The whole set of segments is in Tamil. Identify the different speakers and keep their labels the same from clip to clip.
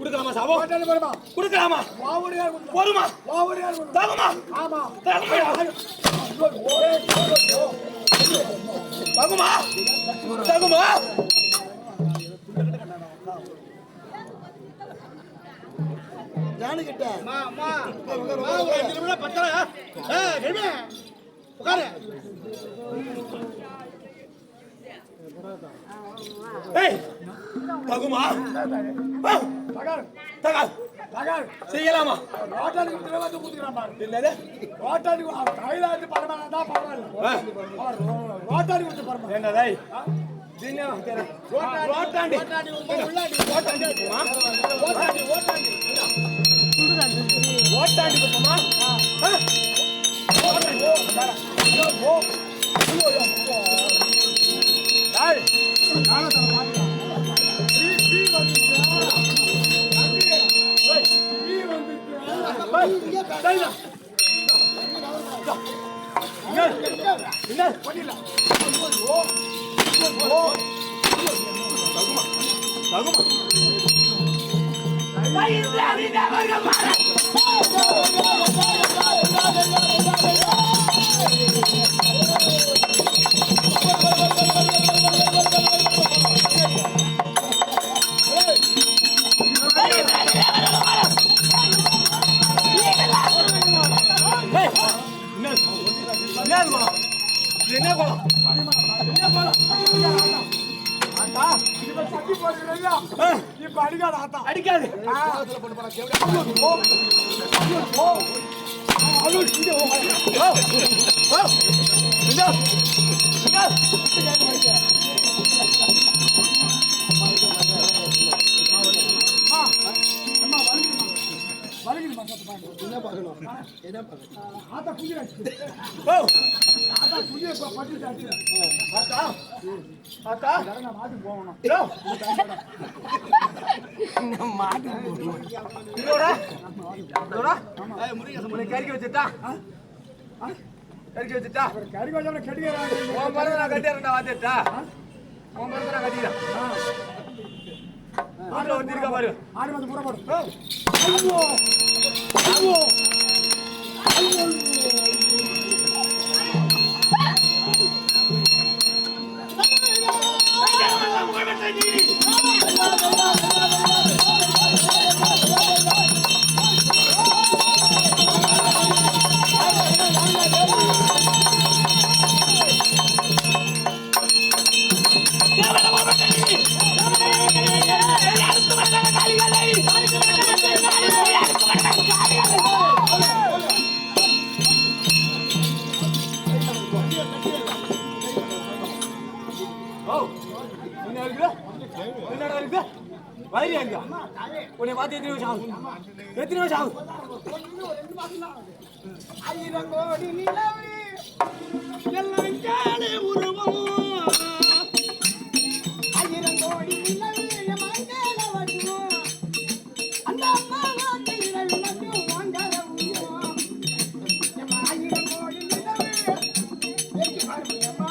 Speaker 1: குடுக்கலாமா சாவோ குடுக்கலாமா போருமா தகுமா ஆமா தகுமா தகுமா
Speaker 2: ஜானு கிட்ட
Speaker 1: அம்மா ஒரு 5 நிமிஷம் பத்தல கெல்மே உட்காரு ஏய் தகுமா தகர் தகர் தகர் செய்யலாமா ரோட்டாடி குடுற வந்து குடுக்குறான் பாரு இல்லல ரோட்டாடி கையில வந்து பரமானதா பரவாயில்லை ரோட்டாடி குடுற பரமா என்ன டேய் தின்ன ரோட்டாடி ரோட்டாடி உள்ளாடி ரோட்டாடி ரோட்டாடி ரோட்டாடி ரோட்டாடி குடுமா ரோட்டாடி ஓ டேய் நானா தர மாட்டேன் நீ வந்து அடிக்காது என்ன பார்க்கணும் என்ன பார்க்கணும் ஆத்தா குஞ்சிரா ஓ ஆத்தா குஞ்சிரா பட்டிட்டாச்சு ஆத்தா ஆத்தா நான் மாட்டு போகணும் நான் மாட்டு போகணும் இதோடா இதோடா ஏய் முருகேசன் முனை கறிக்கு வச்சிட்டா கறிக்கு வச்சிட்டா கறிக்கு வச்சா கட்டிக்கறாங்க உன் மரத நான் கட்டிறேன்டா வாத்திட்டா உன் மரத நான் கட்டிறேன் ஆளு வந்திருக்கா பாரு ஆடு வந்து புற போடு ஐயோ ஐயோ ஐயோ உன்னை பார்த்து எத்தனை வருஷம் ஆகும் எத்தனை வருஷம் ஆகும் 1000 கோடி நிலவு எல்லாம் காலே உருவம் 1000 கோடி நிலவு எல்லாம் காலே வடிவம் அந்த அம்மா வாக்கில விளக்கு வாங்கறவும் 1000 கோடி நிலவு ஏக்கி பாரு அம்மா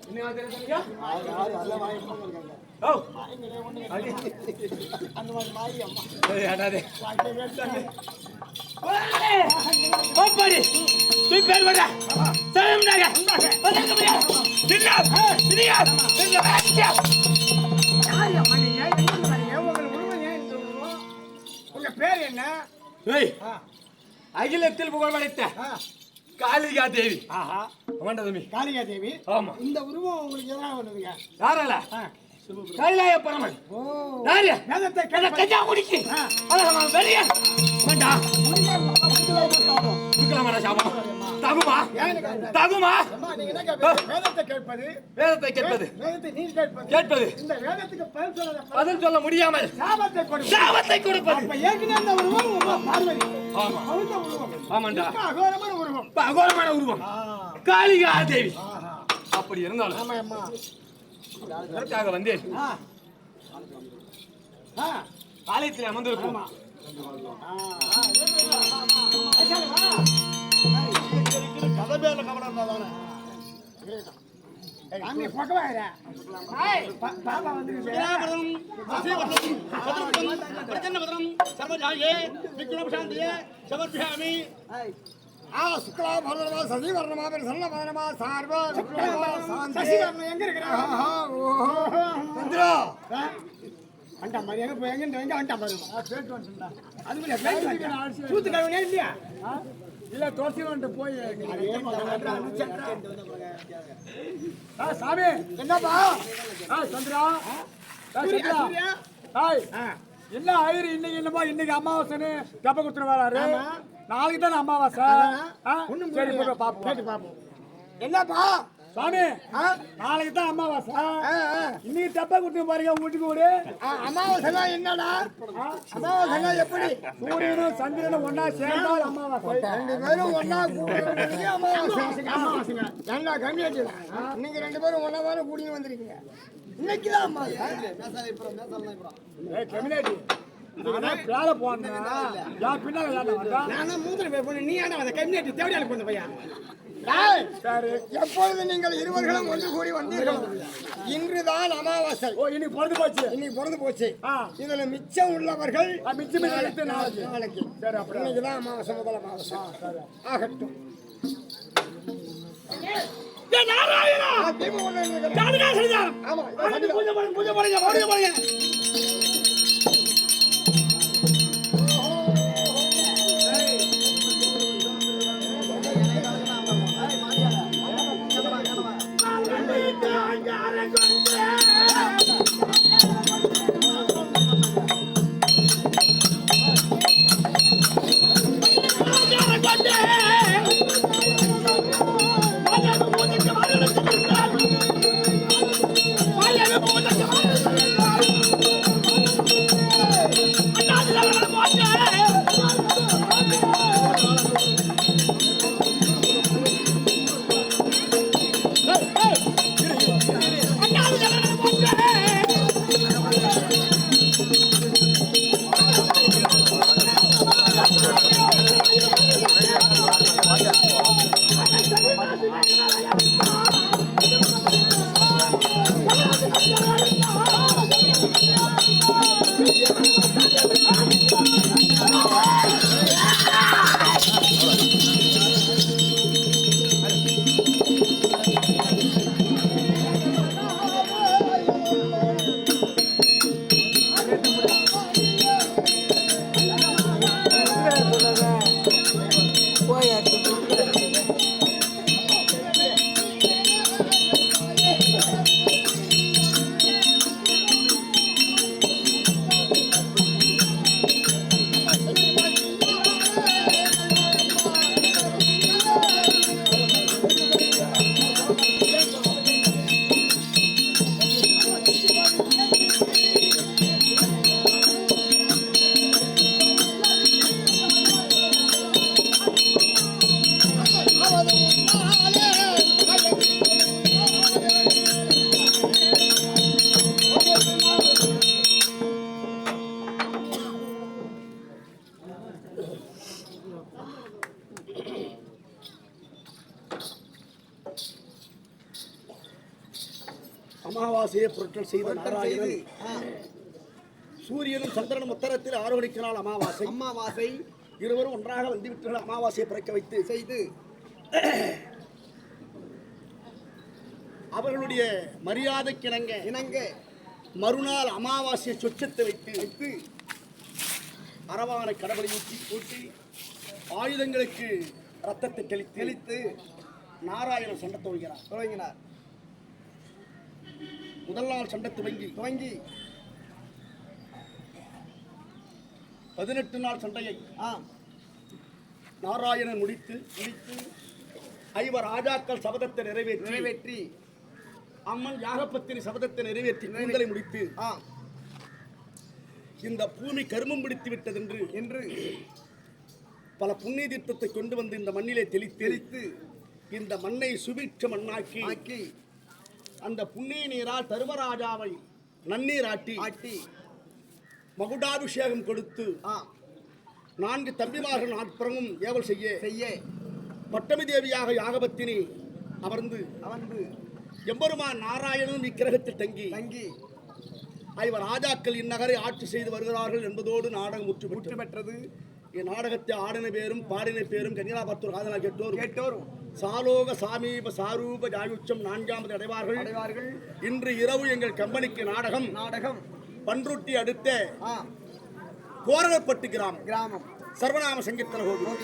Speaker 1: என்ன ஆத்திரம் சொன்னீங்க?
Speaker 2: அதெல்லாம் வாங்கி போங்க.
Speaker 1: ஓ
Speaker 2: அடி. அந்த மாதிரி மாயி அம்மா.
Speaker 1: ஏய் அடாதே.
Speaker 2: வாங்கி வேண்டாங்க.
Speaker 1: ஓப்படி. நீ பேர் வர. சரம்டாக. வந்தங்க போய். நில்லா. நில்லா. நில்லா.
Speaker 3: யார் அம்மா நீங்க? எங்க வரீங்க? உங்கள் உருவம் ஏன் இந்த உருவம்? உங்க பேர் என்ன?
Speaker 1: ஏய். அகிலத்தில் புகழ் படைத்த காளிகா தேவி.
Speaker 3: ஆஹா.
Speaker 1: ஆமாண்டா தம்பி.
Speaker 3: காளிகா தேவி.
Speaker 1: ஆமா.
Speaker 3: இந்த உருவம் உங்களுக்கு எதனால வந்ததுங்க?
Speaker 1: யாரல? கைலாய பரமன்.
Speaker 3: ஓ.
Speaker 1: யாரு?
Speaker 3: வேதத்தை
Speaker 1: என்ன கஞ்சா குடிக்கி. அழகமா வெளிய. வேண்டா. குடிக்கலாமா சாபம்? தகுமா? தகுமா?
Speaker 3: அம்மா நீங்க என்ன கேட்பீங்க? வேதத்தை கேட்பது.
Speaker 1: வேதத்தை கேட்பது.
Speaker 3: வேதத்தை நீ கேட்பது.
Speaker 1: கேட்பது.
Speaker 3: இந்த வேதத்துக்கு
Speaker 1: பதில் சொல்ல முடியாமல்
Speaker 3: சாபத்தை கொடுப்பது.
Speaker 1: சாபத்தை கொடுப்பது.
Speaker 3: அப்ப ஏற்கனவே அந்த உருவம் உங்க பார்வதி.
Speaker 1: ஆமா.
Speaker 3: அவங்க உருவம்.
Speaker 1: ஆமாண்டா.
Speaker 3: இப்ப அகோரமான உருவம்.
Speaker 1: அகோரமான உருவம். காளிகா தேவி.
Speaker 3: ஆஹா.
Speaker 1: அப்படி இருந்தாலும்
Speaker 3: ஆமா அம்மா.
Speaker 1: அதற்காக வந்தேன். ஆலயத்தில் அமர்ந்திருக்கும்
Speaker 2: கதை பேர்ல கவனம் இருந்தா தானே.
Speaker 3: அங்கே பக்கவாயிர. பாப்பா வந்துருச்சு. சசிவர்ணம் எங்க இருக்கிறாங்க? அண்டா மாதிரி எங்க போய் எங்க அண்டா பாருங்க. சூத்து கழுவுனே இல்லையா? இல்ல தோசி வந்து போய் சாமி என்னப்பா? சந்திரா என்ன ஆயிரு இன்னைக்கு என்னப்பா இன்னைக்கு அமாவாசைன்னு கப்ப குத்துட்டு வராரு. நாளைக்கு தானே அமாவாசை. சரி போய் பாப்போம் கேட்டு பாப்போம். என்னப்பா சாமி நாளைக்கு தான் அமாவாசை. இன்னைக்கு தப்பா குத்து பாருங்க வீட்டுக்கு ஓடு. அமாவாசை என்னடா? அமாவாசை எப்படி? சூரியனும் சந்திரனும் ஒன்னா சேர்ந்தால் அமாவாசை. ரெண்டு பேரும் ஒன்னா கூடி அமாவாசை. என்ன கம்மியாச்சு? நீங்க ரெண்டு பேரும் ஒன்னா தானே கூடி வந்திருக்கீங்க. இன்னைக்கு தான் அமாவாசை. கம்மியாச்சு வேலை போனா யார் பின்னால மூத்திர போன நீ ஏன்னா அந்த கம்மியாச்சு தேவையான கொஞ்சம் பையன். எப்பொழுது நீங்கள் இருவர்களும் ஒன்று கூடி வந்தீர்கள்? இன்றுதான் அமாவாசை. இன்னைக்கு பொழுது போச்சு. இன்னைக்கு பொழுது போச்சு. இதுல மிச்சம் உள்ளவர்கள் மிச்சம் நாளைக்கு. இன்னைக்குதான் அமாவாசை, முதல் அமாவாசை. ஆகட்டும்.
Speaker 2: அமாவாசையை பொருட்கள் செய்த நாராயணன் சூரியனும் சந்திரனும் உத்தரத்தில் ஆரோகணிக்க நாள் அமாவாசை இருவரும் ஒன்றாக வந்துவிட்டார்கள். அமாவாசையை பிறக்க வைத்து செய்து அவர்களுடைய மரியாதைக்கு இணங்க மறுநாள் அமாவாசையை சொச்சத்தை வைத்து அரவானை கடவுளை ஊற்றி ஆயுதங்களுக்கு ரத்தத்தை தெளித்து நாராயணன் சண்டை துவங்கினார். முதல் நாள் சண்டை துவங்கி 18 நாள் சண்டையை நாராயணன் முடித்து 5 ராஜாக்கள் சபதத்தை நிறைவேற்றி அம்மன் யாகப்பத்தினி சபதத்தை நிறைவேற்றி கூந்தலை முடித்து இந்த பூமி கருமம் பிடித்து விட்டது என்று பல புண்ணிய தீர்த்தத்தை கொண்டு வந்து இந்த மண்ணிலே தெளித்து இந்த மண்ணை சுபிட்ச மண்ணாக்கி அந்த புண்ணிய நீரால் தர்மராஜாவை நன்னீர் ஆட்டி மகுடாபிஷேகம் கொடுத்து 4 தம்பிமார்கள் நாட்புறமும் ஏவல் செய்ய பட்டமி தேவியாக யாகபத்தினி அமர்ந்து எம்பெருமான் நாராயணனும் இக்கிரகத்தில் தங்கி 5 ராஜாக்கள் இந்நகரை ஆட்சி செய்து வருகிறார்கள் என்பதோடு நாடகம் முற்று பெற்றது. இந்நாடகத்தை ஆடின பேரும் பாடின பேரும் கன்னியாபுத்தூர் காதலா கேட்டோரும் சாலோக சாமீப சாரூப ஜாயுச்சம் 4வது அடைவார்கள். இன்று இரவு எங்கள் கம்பெனிக்கு நாடகம் பன்ருட்டி அடுத்த கோரகப்பட்டு கிராமம் சர்வநாம சங்கீர்த்தன கோவில்.